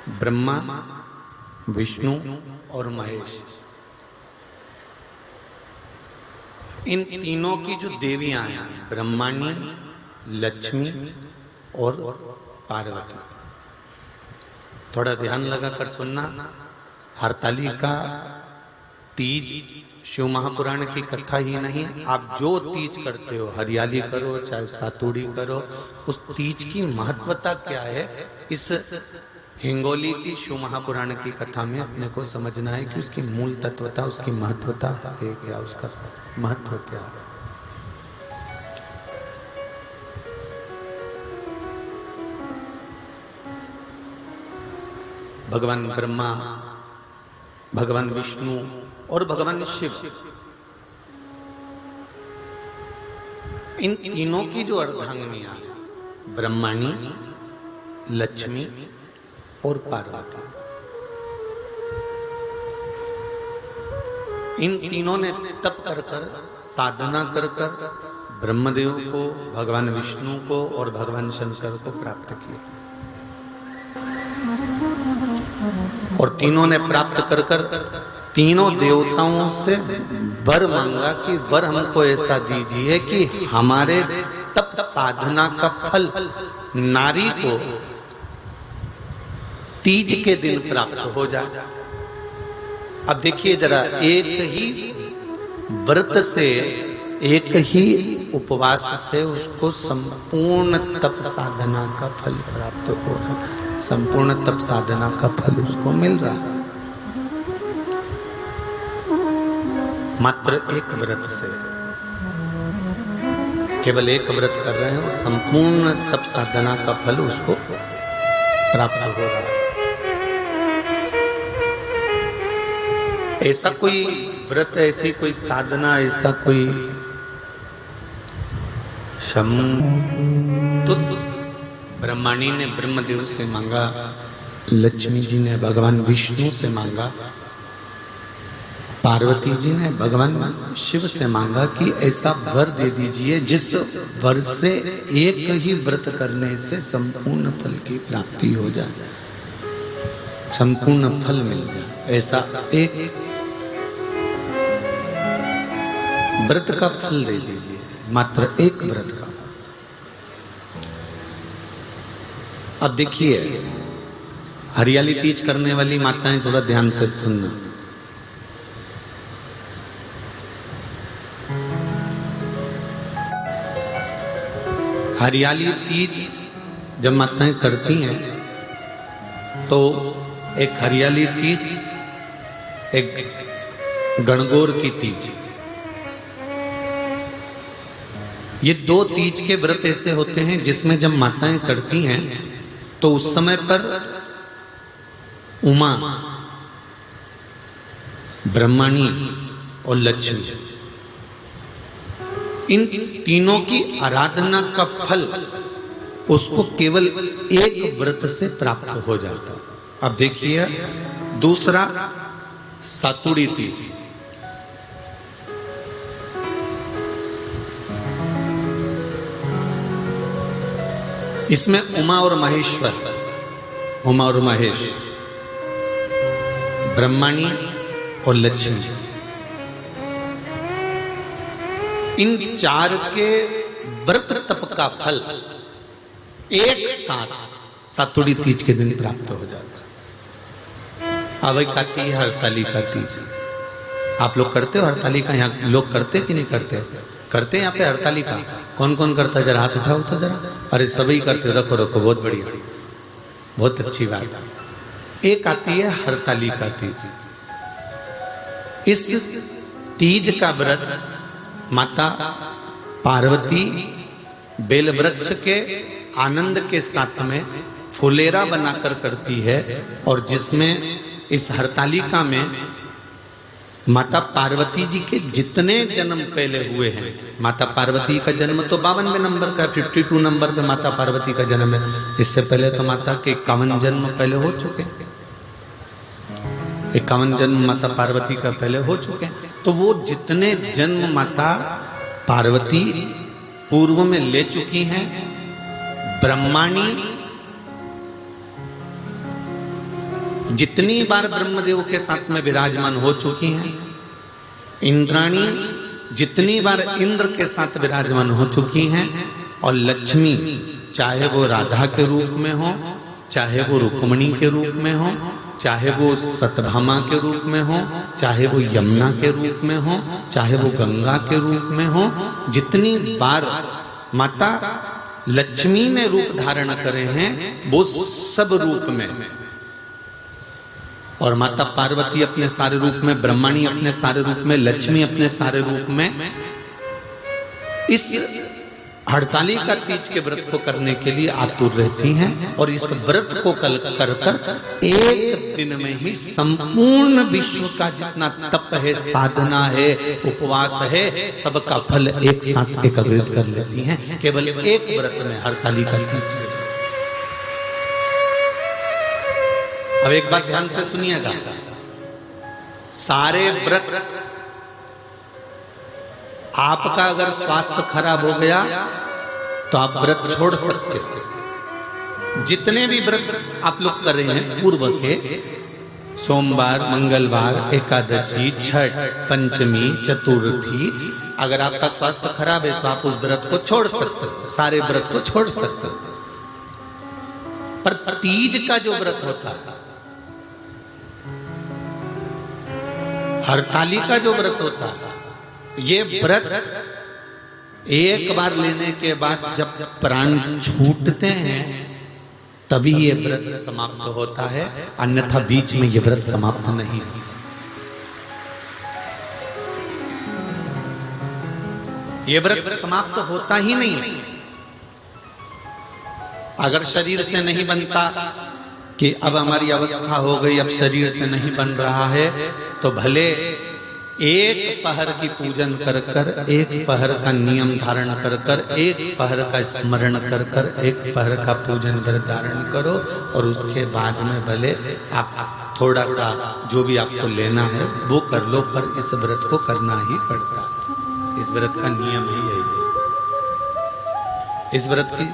ब्रह्मा, विष्णु और महेश, इन तीनों की जो देवियां हैं, ब्रह्माणी, लक्ष्मी और पार्वती। थोड़ा ध्यान लगा कर सुनना। हरतालिका तीज शिव महापुराण की कथा ही नहीं है। आप जो तीज करते हो, हरियाली करो चाहे सातुड़ी करो, उस तीज की महत्वता क्या है, इस हिंगोली की शिव महापुराण की कथा में अपने को समझना है कि उसकी मूल तत्वता, उसकी महत्वता है क्या, उसका महत्व क्या है। भगवान ब्रह्मा, भगवान विष्णु और भगवान शिव, इन तीनों की जो अर्धांगिनियां, ब्रह्माणी, लक्ष्मी और पार्वती, इन तीनों ने तप कर कर, साधना कर कर ब्रह्मदेव को, भगवान विष्णु को और भगवान शंकर को प्राप्त किया। और तीनों ने प्राप्त कर कर तीनों देवताओं से वर मांगा कि वर हमको ऐसा दीजिए कि हमारे तप साधना का फल नारी को तीज के दिन प्राप्त हो जाए। अब देखिए जरा, एक ही व्रत से, एक ही उपवास से उसको संपूर्ण तप साधना का फल प्राप्त हो रहा है, संपूर्ण तप साधना का फल उसको मिल रहा है। मात्र एक व्रत से, केवल एक व्रत कर रहे हैं और संपूर्ण तप साधना का फल उसको प्राप्त हो रहा है। ऐसा कोई व्रत, ऐसी कोई साधना, ऐसा कोई तो ब्रह्माणी ने ब्रह्मदेव से मांगा, लक्ष्मी जी ने भगवान विष्णु से मांगा, पार्वती जी ने भगवान शिव से मांगा कि ऐसा वर दे दीजिए जिस वर से एक ही व्रत करने से संपूर्ण फल की प्राप्ति हो जाए, संपूर्ण फल मिल जाए। ऐसा एक व्रत का फल दे दीजिए, मात्र एक व्रत का। अब देखिए, हरियाली तीज करने वाली माताएं थोड़ा ध्यान से सुनना। हरियाली तीज जब माताएं करती हैं तो एक हरियाली तीज, एक गणगौर की तीज, ये दो तीज के व्रत ऐसे होते हैं जिसमें जब माताएं करती हैं तो उस समय पर उमा, ब्रह्माणी और लक्ष्मी, इन तीनों की आराधना का फल उसको केवल एक व्रत से प्राप्त हो जाता है। अब देखिए दूसरा, सातुड़ी तीज। इसमें उमा और महेश्वर, उमा और महेश, ब्रह्माणी और लक्ष्मी, इन चार के व्रत तप का फल एक साथ सातुड़ी तीज के दिन प्राप्त हो जाता। अब एक आती है हरतालिका तीज। आप लोग करते हो हरतालिका? यहाँ लोग करते कि नहीं करते? करते हैं यहाँ पे हरतालिका? कौन कौन करता है? जरा हाथ उठाओ तो जरा। अरे सभी करते हो, रखो रखो, बहुत बढ़िया, बहुत अच्छी बात। एक आती है हरतालिका तीज। इस तीज का व्रत माता पार्वती बेल वृक्ष के आनंद के साथ में फुलेरा बनाकर करती है, और जिसमें इस हरतालिका में माता पार्वती जी के जितने जन्म पहले हुए हैं, माता पार्वती का जन्म तो 52वें नंबर का, 52 नंबर पे माता पार्वती का जन्म है। इससे पहले तो माता के 51 जन्म पहले हो चुके हैं, 51 जन्म माता पार्वती का पहले हो चुके हैं। तो वो जितने जन्म माता पार्वती पूर्व में ले चुकी हैं, ब्रह्माणी, जितनी बार ब्रह्मदेव के साथ में विराजमान हो चुकी हैं, इंद्राणी जितनी बार इंद्र के साथ विराजमान हो चुकी हैं, और लक्ष्मी चाहे वो राधा के रूप में हो, चाहे वो रुक्मिणी के रूप में हो, चाहे वो सत्यभामा के रूप में हो, चाहे वो यमुना के रूप में हो, चाहे वो गंगा के रूप में हो, जितनी बार माता लक्ष्मी ने रूप धारण करे हैं वो सब रूप में, और माता पार्वती अपने सारे रूप में, ब्रह्माणी अपने सारे रूप में, लक्ष्मी अपने सारे रूप में इस हड़तालिका तीज के व्रत को करने के लिए आतुर रहती हैं, और इस व्रत को कल कर एक दिन में ही संपूर्ण विश्व का जितना तप है, साधना है, उपवास है, सबका फल एक साथ एकत्रित कर लेती हैं केवल एक व्रत में, हड़तालिका तीज के। अब एक बात ध्यान से सुनिएगा, सारे व्रत आपका अगर स्वास्थ्य खराब हो गया तो आप व्रत छोड़ सकते हो। जितने भी व्रत आप लोग कर रहे हैं पूर्व के, सोमवार, मंगलवार, एकादशी, छठ, पंचमी, चतुर्थी, अगर आपका स्वास्थ्य खराब है तो आप उस व्रत को छोड़ सकते हो, सारे व्रत को छोड़ सकते हो। पर तीज का जो व्रत होता है, हड़तालिका का जो व्रत होता है, ये व्रत एक बार लेने के बाद जब प्राण छूटते हैं तभी ये व्रत समाप्त होता है, अन्यथा बीच में ये व्रत समाप्त नहीं होता। ये व्रत समाप्त होता ही नहीं। अगर शरीर से नहीं बनता कि अब हमारी अवस्था हो गई, अब शरीर से नहीं बन रहा है, तो भले एक पहर की पूजन कर कर, एक पहर का नियम धारण कर कर, एक पहर का स्मरण कर कर, एक पहर का पूजन कर धारण करो, और उसके बाद में भले आप थोड़ा सा जो भी आपको लेना है वो कर लो, पर इस व्रत को करना ही पड़ता है। इस व्रत का नियम ही यही है। इस व्रत की